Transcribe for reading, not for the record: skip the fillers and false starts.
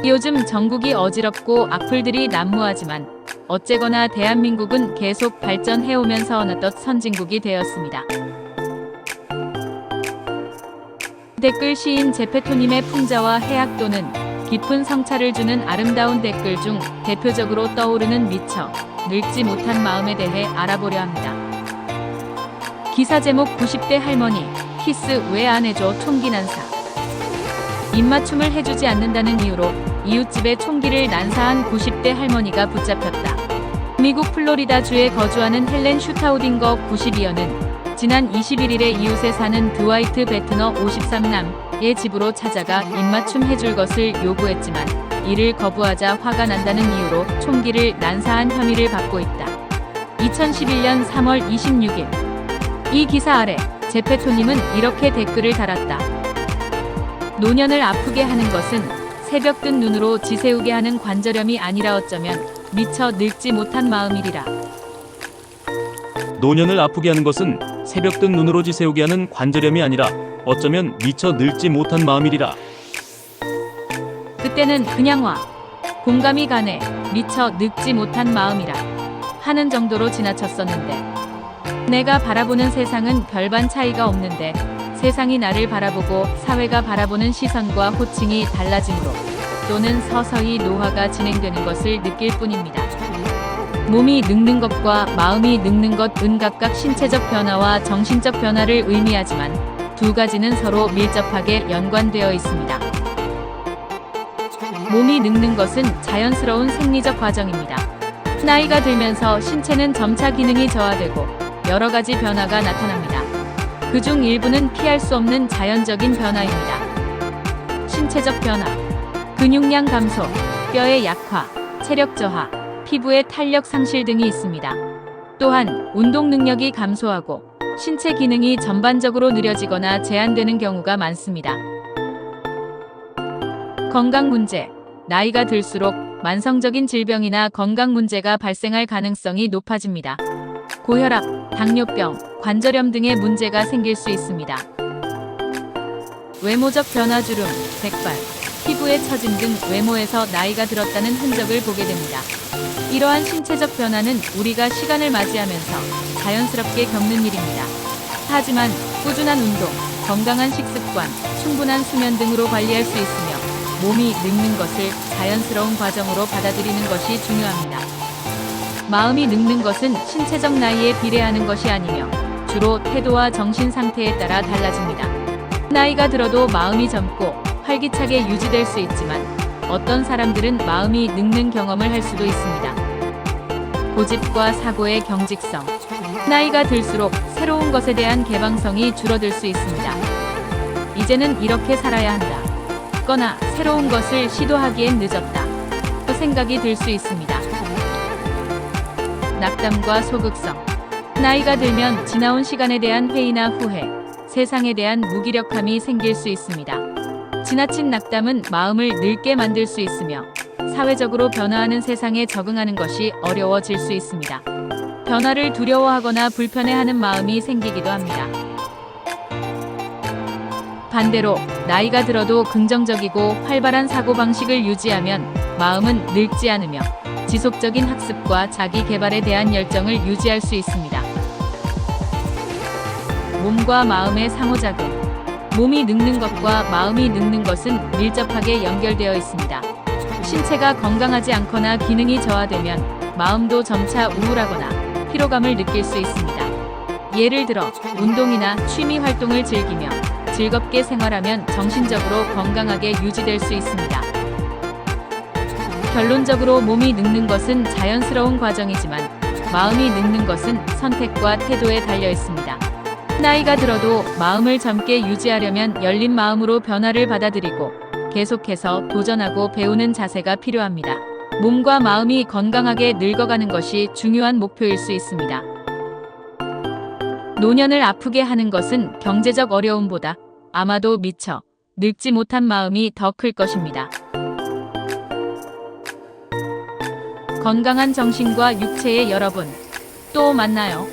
요즘 전국이 어지럽고 악플들이 난무하지만 어째거나 대한민국은 계속 발전해오면서 어느덧 선진국이 되었습니다. 댓글 시인 제페토님의 풍자와 해학도는 깊은 성찰을 주는 아름다운 댓글 중 대표적으로 떠오르는 미처 늙지 못한 마음에 대해 알아보려 합니다. 기사 제목 90대 할머니 키스 왜 안 해줘 총기 난사. 입맞춤을 해주지 않는다는 이유로 이웃집에 총기를 난사한 90대 할머니가 붙잡혔다. 미국 플로리다주에 거주하는 헬렌 슈타우딩거 92여는 지난 21일에 이웃에 사는 드와이트 베트너 53남의 집으로 찾아가 입맞춤 해줄 것을 요구했지만 이를 거부하자 화가 난다는 이유로 총기를 난사한 혐의를 받고 있다. 2011년 3월 26일 이 기사 아래 제페토님은 이렇게 댓글을 달았다. 노년을 아프게 하는 것은 새벽 뜬 눈으로 지새우게 하는 관절염이 아니라 어쩌면 미처 늙지 못한 마음이리라. 노년을 아프게 하는 것은 새벽 뜬 눈으로 지새우게 하는 관절염이 아니라 어쩌면 미처 늙지 못한 마음이리라. 그때는 그냥 와. 공감이 가네. 미처 늙지 못한 마음이라. 하는 정도로 지나쳤었는데 내가 바라보는 세상은 별반 차이가 없는데 세상이 나를 바라보고 사회가 바라보는 시선과 호칭이 달라지므로 또는 서서히 노화가 진행되는 것을 느낄 뿐입니다. 몸이 늙는 것과 마음이 늙는 것은 각각 신체적 변화와 정신적 변화를 의미하지만 두 가지는 서로 밀접하게 연관되어 있습니다. 몸이 늙는 것은 자연스러운 생리적 과정입니다. 나이가 들면서 신체는 점차 기능이 저하되고 여러 가지 변화가 나타납니다. 그중 일부는 피할 수 없는 자연적인 변화입니다. 신체적 변화, 근육량 감소, 뼈의 약화, 체력 저하, 피부의 탄력 상실 등이 있습니다. 또한 운동 능력이 감소하고 신체 기능이 전반적으로 느려지거나 제한되는 경우가 많습니다. 건강 문제, 나이가 들수록 만성적인 질병이나 건강 문제가 발생할 가능성이 높아집니다. 고혈압, 당뇨병, 관절염 등의 문제가 생길 수 있습니다. 외모적 변화 주름, 백발, 피부의 처짐 등 외모에서 나이가 들었다는 흔적을 보게 됩니다. 이러한 신체적 변화는 우리가 시간을 맞이하면서 자연스럽게 겪는 일입니다. 하지만 꾸준한 운동, 건강한 식습관, 충분한 수면 등으로 관리할 수 있으며 몸이 늙는 것을 자연스러운 과정으로 받아들이는 것이 중요합니다. 마음이 늙는 것은 신체적 나이에 비례하는 것이 아니며 주로 태도와 정신 상태에 따라 달라집니다. 나이가 들어도 마음이 젊고 활기차게 유지될 수 있지만 어떤 사람들은 마음이 늙는 경험을 할 수도 있습니다. 고집과 사고의 경직성, 나이가 들수록 새로운 것에 대한 개방성이 줄어들 수 있습니다. 이제는 이렇게 살아야 한다. 거나 새로운 것을 시도하기엔 늦었다. 그 생각이 들 수 있습니다. 낙담과 소극성, 나이가 들면 지나온 시간에 대한 회의나 후회, 세상에 대한 무기력함이 생길 수 있습니다. 지나친 낙담은 마음을 늙게 만들 수 있으며 사회적으로 변화하는 세상에 적응하는 것이 어려워질 수 있습니다. 변화를 두려워하거나 불편해하는 마음이 생기기도 합니다. 반대로 나이가 들어도 긍정적이고 활발한 사고방식을 유지하면 마음은 늙지 않으며 지속적인 학습과 자기 개발에 대한 열정을 유지할 수 있습니다. 몸과 마음의 상호작용. 몸이 늙는 것과 마음이 늙는 것은 밀접하게 연결되어 있습니다. 신체가 건강하지 않거나 기능이 저하되면 마음도 점차 우울하거나 피로감을 느낄 수 있습니다. 예를 들어 운동이나 취미 활동을 즐기며 즐겁게 생활하면 정신적으로 건강하게 유지될 수 있습니다. 결론적으로 몸이 늙는 것은 자연스러운 과정이지만 마음이 늙는 것은 선택과 태도에 달려 있습니다. 나이가 들어도 마음을 젊게 유지하려면 열린 마음으로 변화를 받아들이고 계속해서 도전하고 배우는 자세가 필요합니다. 몸과 마음이 건강하게 늙어가는 것이 중요한 목표일 수 있습니다. 노년을 아프게 하는 것은 경제적 어려움보다 아마도 미처 늙지 못한 마음이 더 클 것입니다. 건강한 정신과 육체의 여러분, 또 만나요.